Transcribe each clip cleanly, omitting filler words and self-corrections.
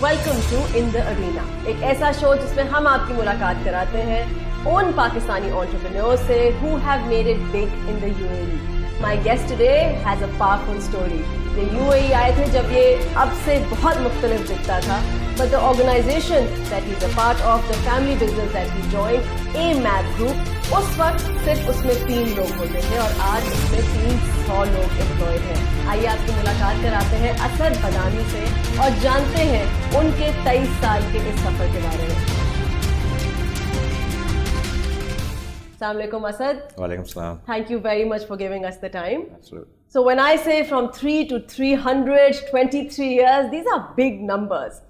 Welcome to in the arena, एक ऐसा show जिसमें हम आपकी मुलाकात कराते हैं उन पाकिस्तानी एंटरप्रेन्योर्स से who have made it big in the UAE. My guest today has a powerful story. ये UAE आए थे जब ये अब से बहुत मुख्तलिफ दिखता था, but the organization that he's a part of, the family business that he joined, AMAP Group, उस वक्त सिर्फ उसमें 3 लोग होते थे और आज उसमें 300 लोग एम्प्लॉयड हैं। आइए आपकी मुलाकात कराते हैं असद बदामी से और जानते हैं उनके 23 साल के इस सफर के बारे में। Assalamu alaikum, Asad. Walaikum salam. Thank you very much for giving us the time. Absolutely. So when I say from 3 to 300, 23 years, these are big numbers.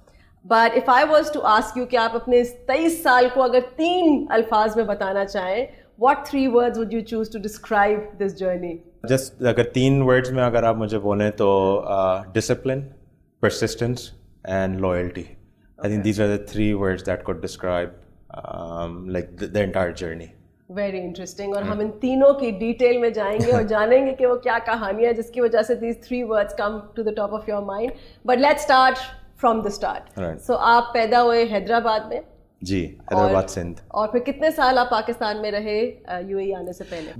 But if I was to ask you कि आप अपने इस 23 साल को अगर 3 अल्फाज में बताना चाहें, what 3 words would you choose to describe this journey? Just अगर 3 words में अगर आप मुझे बोलें तो discipline, persistence and loyalty. I think these are the 3 words that could describe like the entire journey. Very interesting. और हम इन तीनों की डिटेल में जाएंगे और जानेंगे कि वो क्या कहानियां जिसकी वजह से these 3 words come to the top of your mind. But let's start from the start. Right. So आप पैदा हुए हैदराबाद में? जी, हैदराबाद सिंध। और फिर कितने साल आप पाकिस्तान में रहे यूएई आने से पहले?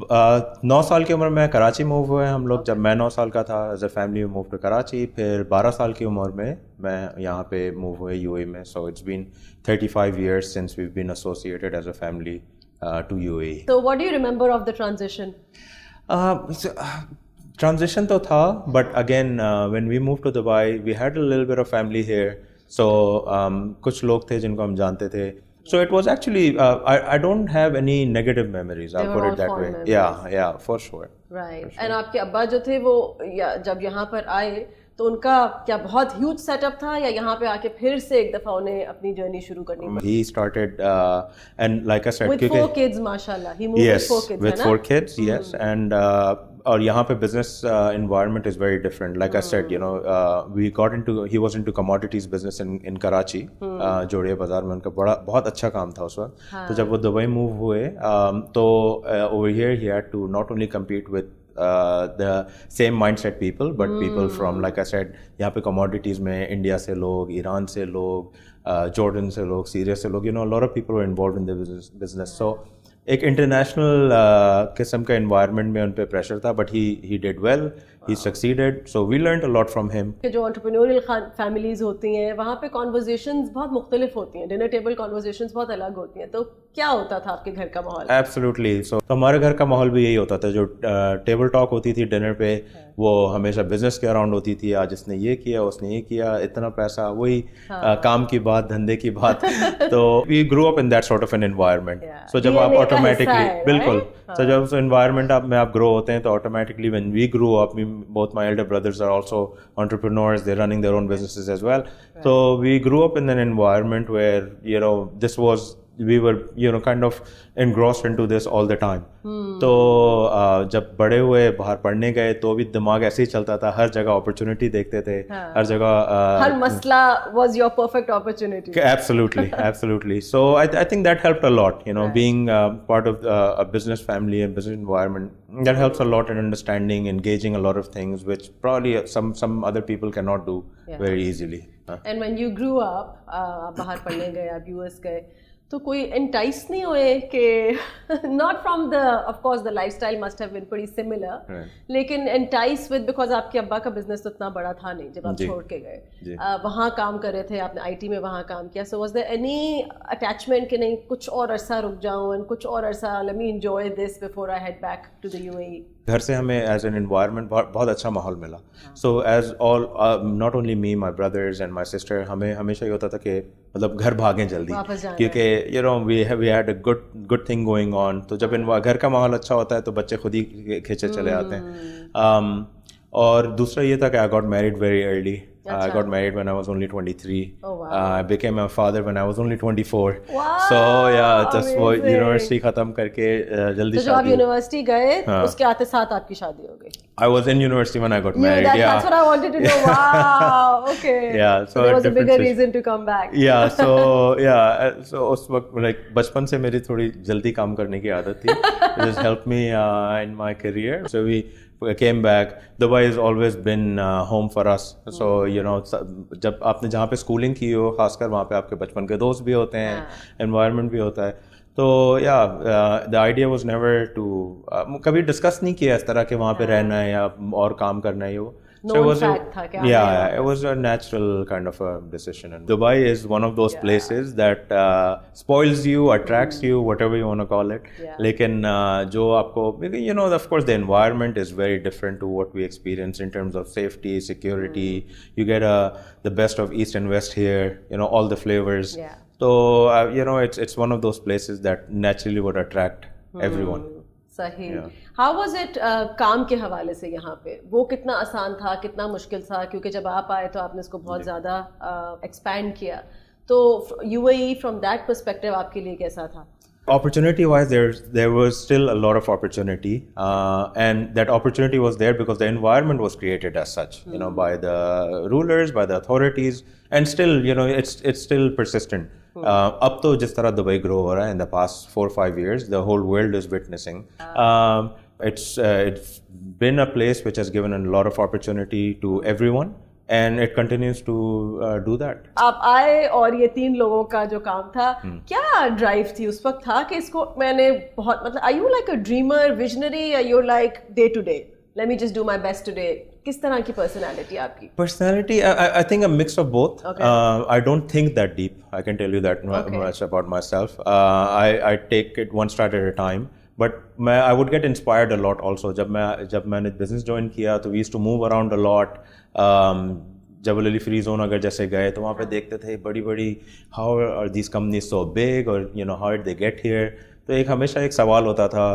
9 साल की उम्र में कराची मूव हुए हम लोग। जब मैं 9 साल का था as a family move to Karachi. फिर 12 साल की उम्र में मैं यहाँ पे मूव हुए यूएई में। So it's been 35 years since we've been associated as a family to UAE. So what do you remember of the transition? Transition तो था, but again when we moved to Dubai, we had a little bit of family here. So कुछ लोग थे जिनको हम जानते थे. So it was actually I don't have any negative memories. I'll put it that way. Yeah, for sure. Right. For sure. And आपके अब्बा जो थे वो जब यहाँ पर आए तो उनका क्या बहुत ह्यूज सेटअप था या यहाँ पे आके फिर से एक दफा उन्हें अपनी जर्नी शुरू करनी पड़ी? He started and like I said, with 4 kids, माशाल्लाह. He moved with 4 kids, with 4 kids, yes. And और यहाँ पे business environment is very different. Like I said, you know, he was into commodities business in Karachi. जोड़िया बाजार में उनका बहुत अच्छा काम था उस वक्त. तो जब वो दुबई मूव हुए तो over here he had to not only compete with the same mindset people, but people from, like I said, यहाँ पे commodities में इंडिया से लोग, ईरान से लोग, जॉर्डन से लोग, सीरिया से लोग, you know, a lot of people were involved in the business. So एक इंटरनेशनल किस्म का environment में उन पे pressure था, but he did well, he succeeded, so we learned a lot from him. जो entrepreneurial families होती हैं वहाँ पे conversations बहुत मुख्तलिफ होती हैं, dinner table conversations बहुत अलग होती हैं, तो क्या होता था आपके घर का माहौल? Absolutely. So हमारे घर का माहौल भी यही होता था। जो टेबल टॉक होती थी डिनर पे वो हमेशा बिजनेस के अराउंड होती थी। आज इसने ये किया, उसने ये किया, इतना पैसा, वही काम की बात, धंधे की बात। तो we grew up in that sort of an environment. So जब आप ऑटोमेटिकली बिल्कुल तो जब उस एनवायरनमेंट में आप ग्रो होते हैं तो automatically when we grew up, both my elder brothers are also entrepreneurs, they're running their own businesses as well. So we grew up in an environment where, you know, we were, you know, kind of engrossed into this all the time. तो जब बड़े हुए बाहर पढ़ने गए तो भी दिमाग ऐसे ही चलता था, हर जगह अपॉर्चुनिटी देखते थे, हर जगह हर मसला was your perfect opportunity. Absolutely. So I think that helped a lot, you know, being part of a business family and business environment. That helps a lot in understanding, engaging a lot of things which probably some other people cannot do very easily. And when you grew up, आप बाहर पढ़ने गए, आप US गए, तो कोई entice नहीं हुए कि not from the, of course the lifestyle must have been pretty similar, लेकिन entice with, because आपके अब्बा का business तो इतना बड़ा था नहीं जब आप छोड़ के गए, वहाँ काम कर रहे थे आपने, IT में वहाँ काम किया, so was there any attachment कि नहीं कुछ और अरसा रुक जाऊँ, कुछ और अरसा, let me enjoy this before I head back to the UAE? घर से हमें एज एन एनवायरनमेंट बहुत अच्छा माहौल मिला। So as all not only me, my brothers and my sister, हमें हमेशा ये होता था कि मतलब घर भागें जल्दी, क्योंकि you know we had a good thing going on. तो जब घर का माहौल अच्छा होता है तो बच्चे खुद ही खींचे चले आते हैं। और दूसरा ये था कि I got married very early. I got married when I was only 23. Oh, wow. I became a father when I was only 24. Wow, so yeah, just वो यूनिवर्सिटी खत्म करके जल्दी शादी. तो जब आप यूनिवर्सिटी गए उसके आते साथ आपकी शादी हो गई? I was in university when I got married. That's what I wanted to know. Wow. Okay. Yeah. So there was a bigger reason to come back. Yeah. So उस वक्त like बचपन से मेरी थोड़ी जल्दी काम करने की आदत थी. It just helped me in my career. So we came back. Dubai has always been home for us. So you know, जब आपने जहाँ पे schooling की हो, खासकर वहाँ पे आपके बचपन के दोस्त भी होते हैं, environment भी होता है. तो the idea was never to कभी discuss नहीं किया इस तरह के वहाँ पे रहना है या और काम करना है वो. So it was a natural kind of a decision. And Dubai is one of those places that spoils you, attracts you, whatever you want to call it. लेकिन जो आपको, you know, of course the environment is very different to what we experience in terms of safety, security. You get the best of East and West here, you know, all the flavors. So you know, it's one of those places that naturally would attract everyone. सही. How was it काम के हवाले से यहाँ पे? वो कितना आसान था, कितना मुश्किल था? क्योंकि जब आप आए तो आपने इसको बहुत ज़्यादा expand किया. तो UAE from that perspective आपके लिए कैसा था? Opportunity wise, there was still a lot of opportunity, and that opportunity was there because the environment was created as such, you know, by the rulers, by the authorities, and still, you know, it's still persistent. अब तो जिस तरह Dubai grow हो रहा है in the past 4-5 years, the whole world is witnessing. It's been a place which has given a lot of opportunity to everyone. And it continues to do that. आप आए और ये 3 लोगों का जो काम था, क्या ड्राइव थी उस वक्त था कि इसको मैंने बहुत, मतलब are you like a dreamer, visionary, or you're like day to day? Let me just do my best today. किस तरह की personality आपकी? Personality, I think a mix of both. Okay. I don't think that deep. I can tell you that much about myself. I take it one start at a time. But I would get inspired a lot also. जब मैंने business join किया तो we used to move around a lot. Jebel Ali free zone अगर जैसे गए तो वहाँ पे देखते थे बड़ी how are these companies so big, or you know, how did they get here. तो एक हमेशा एक सवाल होता था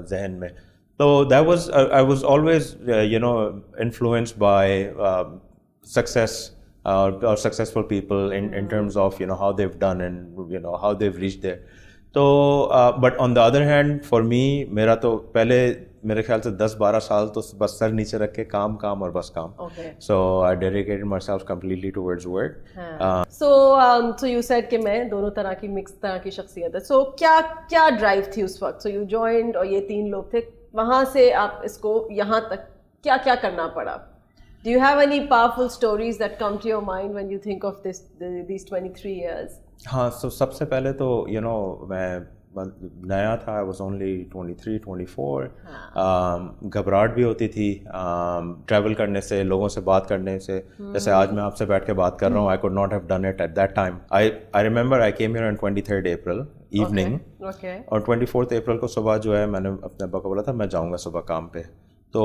जहन में. So that was I was always you know, influenced by success or successful people in terms of, you know, how they've done and, you know, how they've reached there. तो but on the other hand for me, मेरा तो पहले मेरे ख्याल से 10-12 साल तो बस सर नीचे रख के काम और बस काम. So I dedicated myself completely towards work. So you said कि मैं दोनों तरह की मिक्स तरह की शख्सियत है. So क्या ड्राइव थी उस वक्त? So you joined और ये 3 लोग थे, वहाँ से आप इसको यहाँ तक क्या करना पड़ा? Do you have any powerful stories that come to your mind when you think of these 23 years? हाँ, so सबसे पहले तो, you know, मैं नया था. I was only 23-24. घबराहट भी होती थी ट्रैवल करने से, लोगों से बात करने से. जैसे आज मैं आपसे बैठ के बात कर रहा हूँ, I could not have done it at that time. I remember I came here on 23rd April evening. और 24th April को सुबह जो है मैंने अपने अब्बा को बोला था मैं जाऊँगा सुबह काम पे. तो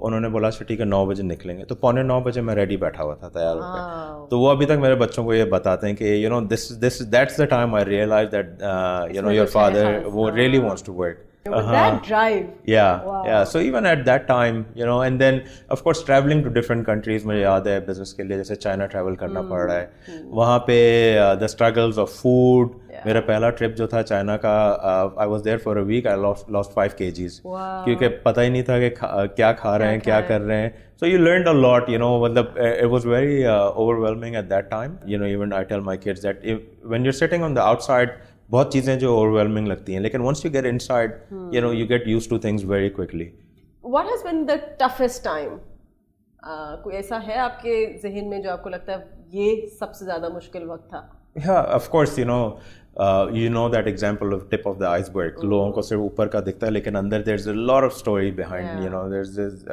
उन्होंने बोला ठीक है 9 बजे निकलेंगे. तो 8:45 बजे मैं रेडी बैठा हुआ था तैयार होकर. तो वो अभी तक मेरे बच्चों को ये बताते हैं कि you know, that's the time I realized that you know, your father वो really wants to work. That drive. Yeah. So even at that time, you know, and then of course traveling to different countries, मुझे याद है business के लिए जैसे China travel करना पड़ रहा है. वहाँ पे the struggles of food. मेरा पहला ट्रिप जो था चाइना का, I was there for a week. I lost 5 kgs. क्योंकि पता ही नहीं था कि क्या खा रहे हैं, क्या कर रहे हैं. So you learned a lot, you know. It was very overwhelming at that time. You know, even I tell my kids that when you're sitting on the outside, बहुत चीज़ें जो overwhelming लगती हैं, लेकिन once you get inside, you know, you get used to things very quickly. What has been the toughest time? कोई ऐसा है आपके ज़हन में जो आपको लगता है ये सबसे ज़्यादा मुश्किल वक्त था? Yeah, of course, you know that example of tip of the iceberg. लोगों को सिर्फ ऊपर का दिखता है, लेकिन अंदर there's a lot of story behind. You know, there's this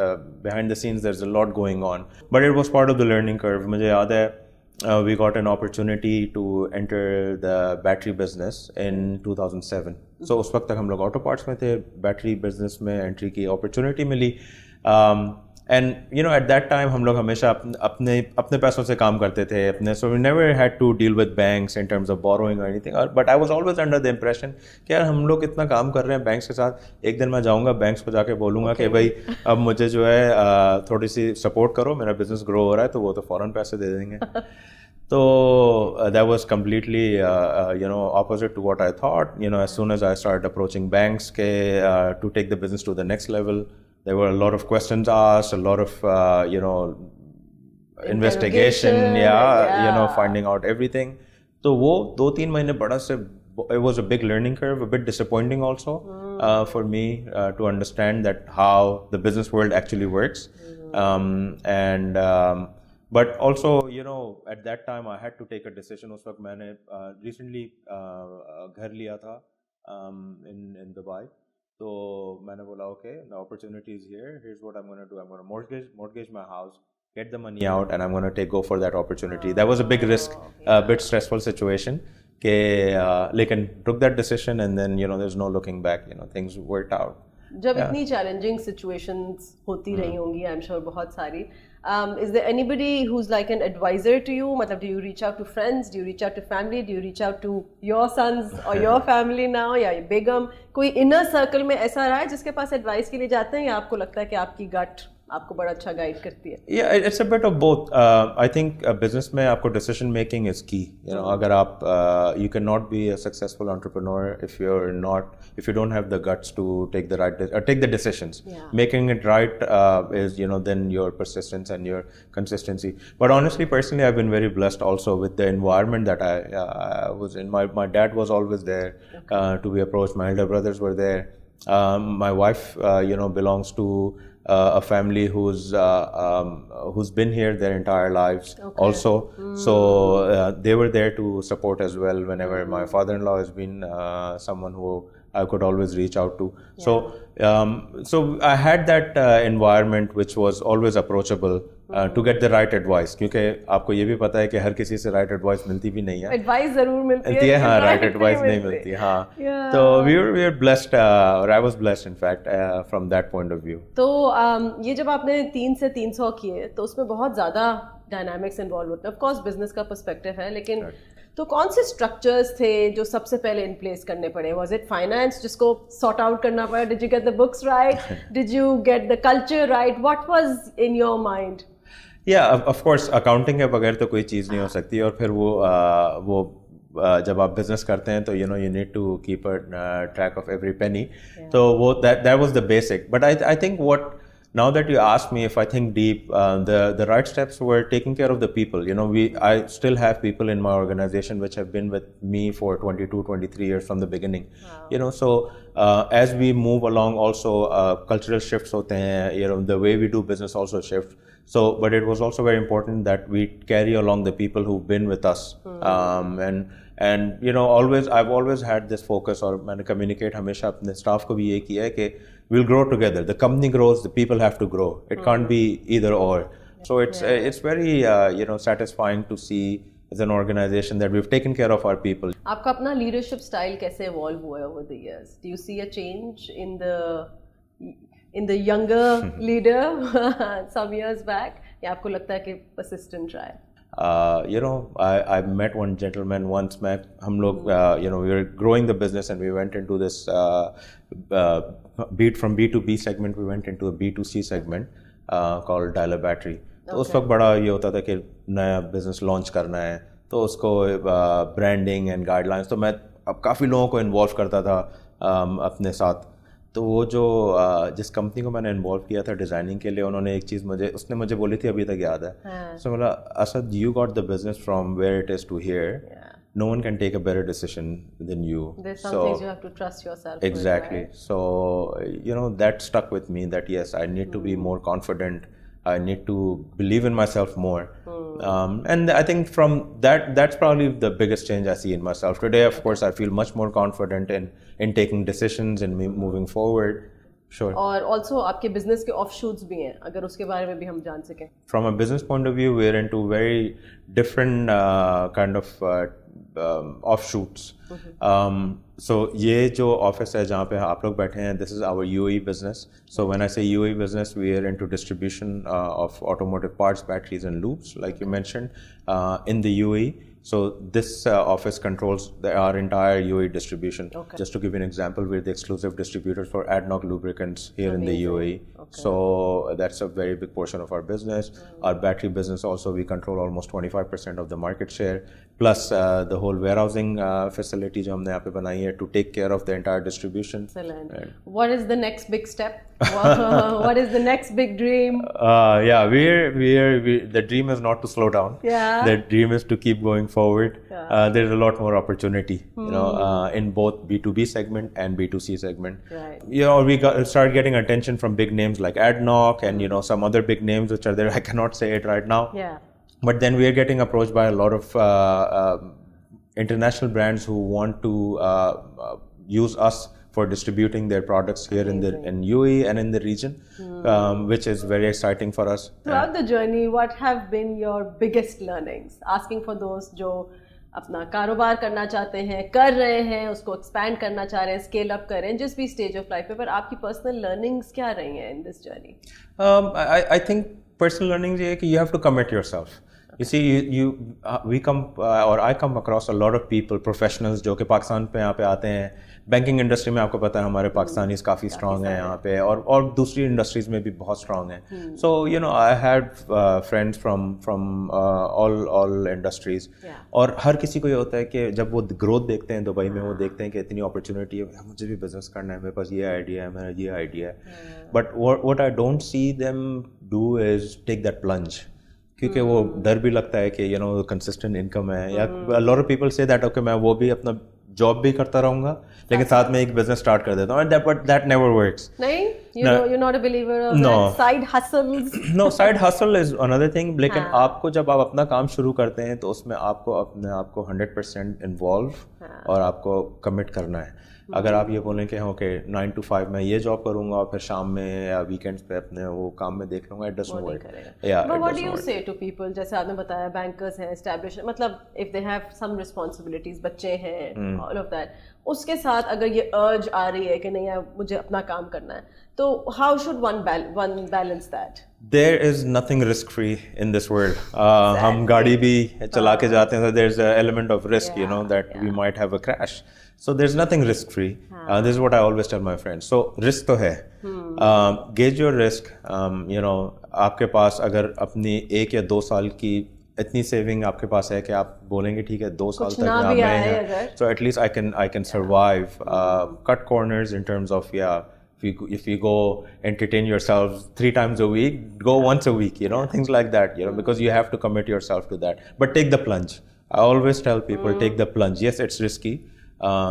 behind the scenes. There's a lot going on. But it was part of the learning curve. मुझे याद है we got an opportunity to enter the battery business in 2007. So उस वक्त तक हम लोग auto parts में थे, battery business में entry की opportunity milli. And you know, at that time हम लोग हमेशा अपने पैसों से काम करते थे अपने. So we never had to deal with banks in terms of borrowing or anything. But I was always under the impression कि यार हम लोग इतना काम कर रहे हैं बैंक्स के साथ, एक दिन मैं जाऊँगा बैंक्स को जाके बोलूँगा कि भाई अब मुझे जो है थोड़ी सी सपोर्ट करो, मेरा बिजनेस ग्रो हो रहा है, तो वो तो फ़ौरन पैसे दे देंगे. So that was completely you know, opposite to what I thought. You know, as soon as I started approaching banks to take the business to the next level, there were a lot of questions asked, a lot of you know, investigation, you know, finding out everything. तो वो 2-3 महीने बड़ा से it was a big learning curve, a bit disappointing also for me to understand that how the business world actually works. But also, you know, at that time I had to take a decision. उस वक्त मैंने recently घर लिया था in Dubai. तो मैंने बोला, okay, the opportunity is here. Here's what I'm going to do. I'm going to mortgage my house, get the money out, and I'm going to go for that opportunity. That was a big risk, a bit stressful situation. लेकिन took that decision, and then, you know, there's no looking back. You know, things worked out. जब इतनी challenging situations होती रही होंगी, I'm sure बहुत सारी. Is there anybody who's like an advisor to you? मतलब, do you reach out to friends? Do you reach out to family? Do you reach out to your sons or your family now? या बेगम कोई inner circle में ऐसा रहा है जिसके पास advice के लिए जाते हैं, या आपको लगता है कि आपकी gut आपको बड़ा अच्छा guide करती है? Yeah, it's a bit of both. I think business में आपको decision making is key. You know, अगर आप you cannot be a successful entrepreneur if you don't have the guts to take the decisions. Yeah. Making it right is, you know, then your persistence and your consistency. But honestly, personally, I've been very blessed also with the environment that I was in. My dad was always there to be approached. My elder brothers were there. My wife, you know, belongs to a family who's been here their entire lives also. So they were there to support as well whenever my father-in-law has been someone who I could always reach out to. So I had that environment which was always approachable to get the right advice, क्योंकि आपको ये भी पता है कि हर किसी से right advice मिलती भी नहीं है. Advice ज़रूर मिलती है, हाँ, right advice नहीं मिलती, हाँ. तो we were blessed, or I was blessed in fact from that point of view. तो ये जब आपने 3 से 300 किए तो उसमें बहुत ज़्यादा dynamics involved होते हैं. Of course business का perspective है, लेकिन तो कौन से स्ट्रक्चर्स थे जो सबसे पहले इन प्लेस करने पड़े? वाज इट फाइनेंस जिसको सॉर्ट आउट करना पड़ा? Did you get the books right? Did you get the culture right? What was in your mind? या ऑफ कोर्स अकाउंटिंग के बगैर तो कोई चीज़ नहीं हो सकती, और फिर वो जब आप बिजनेस करते हैं तो you need to keep a track of every penny. तो वो that was the basic. But I think what now that you ask me if I think deep, the right steps were taking care of the people. You know, I still have people in my organization which have been with me for 22, 23 years from the beginning. Wow. You know, so as we move along also cultural shifts hote hain, you know, the way we do business also shifts. So, but it was also very important that we carry along the people who've been with us. And you know, I've always had this focus, और मैंने communicate हमेशा अपने staff को भी ये किया है कि we'll grow together. The company grows, the people have to grow. It can't be either or. So it's very you know, satisfying to see as an organization that we've taken care of our people. आपका अपना leadership style कैसे evolve हुआ है over the years? Do you see a change in the younger leader some years back? या आपको लगता है कि persistent रहा है? You know, I met one gentleman once. हम लोग you know, we were growing the business and we went into this from B2B segment we went into a B2C segment called Dialer Battery. तो उस वक्त बड़ा ये होता था कि नया बिजनेस लॉन्च करना है, तो उसको ब्रांडिंग एंड गाइडलाइंस, तो मैं अब काफ़ी लोगों को इन्वॉल्व करता था अपने साथ. तो वो जो जिस कंपनी को मैंने इन्वॉल्व किया था डिज़ाइनिंग के लिए, उन्होंने एक चीज़ उसने मुझे बोली थी, अभी तक याद है. सो बोला, Asad, you got the business from where it is to here. No one can take a better decision than you. There's some things you have to trust yourself. Exactly. With, right? So, you know, that stuck with me, that yes, I need to be more confident. I need to believe in myself more. And I think from that's probably the biggest change I see in myself. Today, of course, I feel much more confident in taking decisions and moving forward. Sure. और also आपके business के offshoots भी हैं, अगर उसके बारे में भी हम जान सकें. From a business point of view, we're into very different kind of offshoots. So ये जो office है जहाँ पे आप लोग बैठे हैं, this is our UAE business. So when I say UAE business, we are into distribution of automotive parts, batteries and loops, like you mentioned, in the UAE. So this office controls our entire UAE distribution. Okay. Just to give you an example, we're the exclusive distributors for ADNOC lubricants here in the UAE. Okay. So that's a very big portion of our business. Our battery business also, we control almost 25% of the market share. Plus the whole warehousing facility जो हमने यहाँ पे बनाई है to take care of the entire distribution. Excellent. What is the next big step? What is the next big dream? Yeah, the dream is not to slow down. Yeah. The dream is to keep going forward. Yeah. There's a lot more opportunity, you know, in both B2B segment and B2C segment. Right. You know, we started getting attention from big names like AdNoc and, you know, some other big names which are there. I cannot say it right now. Yeah. But then we are getting approached by a lot of international brands who want to use us for distributing their products here in UAE and in the region, which is very exciting for us. Throughout the journey, what have been your biggest learnings? Asking for those जो अपना कारोबार करना चाहते हैं, कर रहे हैं, उसको एक्सपैंड करना चाह रहे हैं, स्केल अप कर रहे हैं, जिस भी स्टेज ऑफ लाइफ पे, पर आपकी पर्सनल लर्निंग्स क्या रही हैं in this journey? I think personal learnings ये है कि you have to commit yourself. You see, we come or I come across a lot of people, professionals जो कि पाकिस्तान पे यहाँ पे आते हैं. बैंकिंग इंडस्ट्री में आपको पता है हमारे पाकिस्तानीज काफ़ी स्ट्रांग हैं यहाँ पे, और दूसरी इंडस्ट्रीज में भी बहुत स्ट्रांग हैं. So you know I had friends from all industries, और हर किसी को ये होता है कि जब वो ग्रोथ देखते हैं दुबई में, वो देखते हैं कि इतनी अपॉर्चुनिटी है, मुझे भी बिजनेस करना है, मेरे पास ये आइडिया है, मेरा ये आइडिया है. But what I don't see them do is take that plunge, क्योंकि वो डर भी लगता है कि यू नो कंसिस्टेंट इनकम है, या lot of people say that okay मैं वो भी अपना जॉब भी करता रहूंगा लेकिन साथ में एक बिजनेस स्टार्ट कर देता हूँ, बट दैट नेवर वर्क्स. नहीं, you're not a believer of that side hustles? No, side hustle is another thing. लेकिन आपको जब आप अपना काम शुरू करते हैं तो उसमें आपको अपने आप को 100% इन्वॉल्व और आपको कमिट करना है. अगर आप ये बोलें कि ओके 9 to 5 मैं ये जॉब करूंगा और फिर शाम में या वीकेंड्स पे अपने वो काम में देख लूंगा, it doesn't work. But what do you say to people, जैसे आपने बताया बैंकर्स हैं, एस्टैब्लिश, मतलब if they have some responsibilities, बच्चे हैं, all of that, उसके साथ अगर ये अर्ज आ रही है कि नहीं यार मुझे अपना काम करना है, तो how should one balance that? There is nothing risk free in this world. हम गाड़ी भी चला के जाते हैं, so there's an element of risk, you know, that we might have a crash. So there's nothing risk free. This is what I always tell my friends. So risk तो है. Gauge your risk. You know, आपके पास अगर अपनी 1 या 2 साल की इतनी saving आपके पास है कि आप बोलेंगे ठीक है 2 साल तक यहाँ मैं हैं, so at least I can survive. Cut corners in terms of if you go entertain yourself 3 times a week, go once a week, you know, things like that, you know, because you have to commit yourself to that. But take the plunge. I always tell people take the plunge. Yes, it's risky.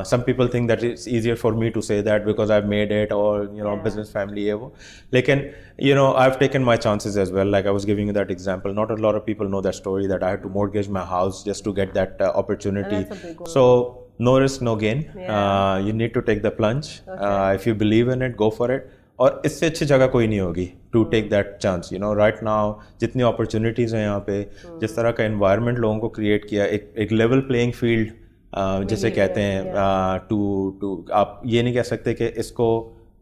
Some people think that it's easier for me to say that because I've made it, or you know, business family है वो. लेकिन you know, I've taken my chances as well. Like I was giving you that example. Not a lot of people know that story, that I had to mortgage my house just to get that opportunity. So no risk, no gain. You need to take the plunge. If you believe in it, go for it. और इससे अच्छी जगह कोई नहीं होगी to take that chance. You know, right now जितनी opportunities हैं यहाँ पे, जिस तरह का environment लोगों को create किया, एक level playing field जैसे कहते हैं, टू आप ये नहीं कह सकते कि इसको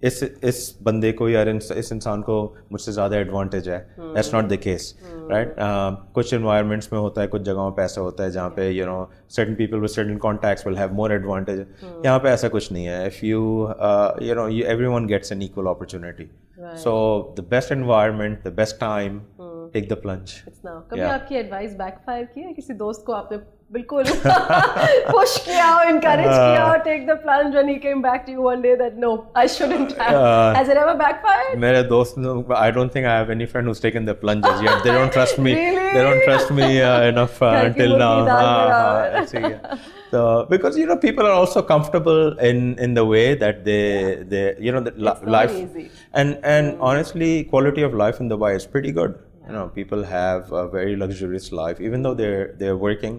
इस बंदे को या इस इंसान को मुझसे ज़्यादा एडवांटेज है. That's not the case, right. कुछ एनवायरनमेंट्स में होता है, कुछ जगहों पे ऐसा होता है जहाँ पे you know certain people with certain contacts will have more advantage. यहाँ पे ऐसा कुछ नहीं है. If you know everyone gets an equal opportunity. So the best environment, the best time, take the plunge. कभी आपकी एडवाइस बैकफायर की है? किसी दोस्त को आपने बिल्कुल पुश किया और encourage किया और take the plunge when he came back to you one day that no, I shouldn't have. Has it ever backfired? मेरे दोस्त, I don't think I have any friend who's taken the plunges yet. They don't trust me. Really? They don't trust me enough until now. So because you know people are also comfortable in the way that they you know that life easy. And honestly quality of life in Dubai is pretty good. You know, people have a very luxurious life, even though they're working.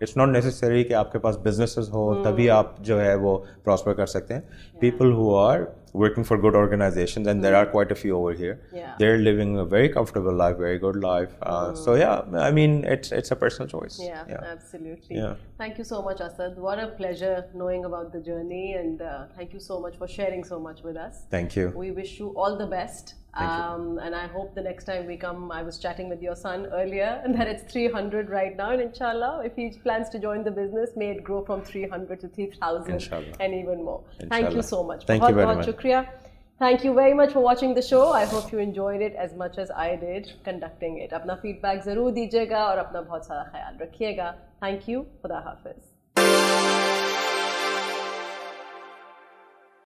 It's not necessary कि आपके पास businesses हो तभी आप जो है वो prosper कर सकते हैं. People who are working for good organizations, and there are quite a few over here. They're living a very comfortable life, very good life. So yeah, I mean it's a personal choice. Yeah, absolutely. Thank you so much, Asad. What a pleasure knowing about the journey, and thank you so much for sharing so much with us. Thank you. We wish you all the best. And I hope the next time we come, I was chatting with your son earlier, and that it's 300 right now, and inshallah, if he plans to join the business, may it grow from 300 to 3,000 and even more. Inshallah. Thank you so much. Thank you very much. Shukriya. Thank you very much for watching the show. I hope you enjoyed it as much as I did conducting it. अपना feedback ज़रूर दीजिएगा और अपना बहुत सारा ख्याल रखिएगा. Thank you. खुदा हाफिज़.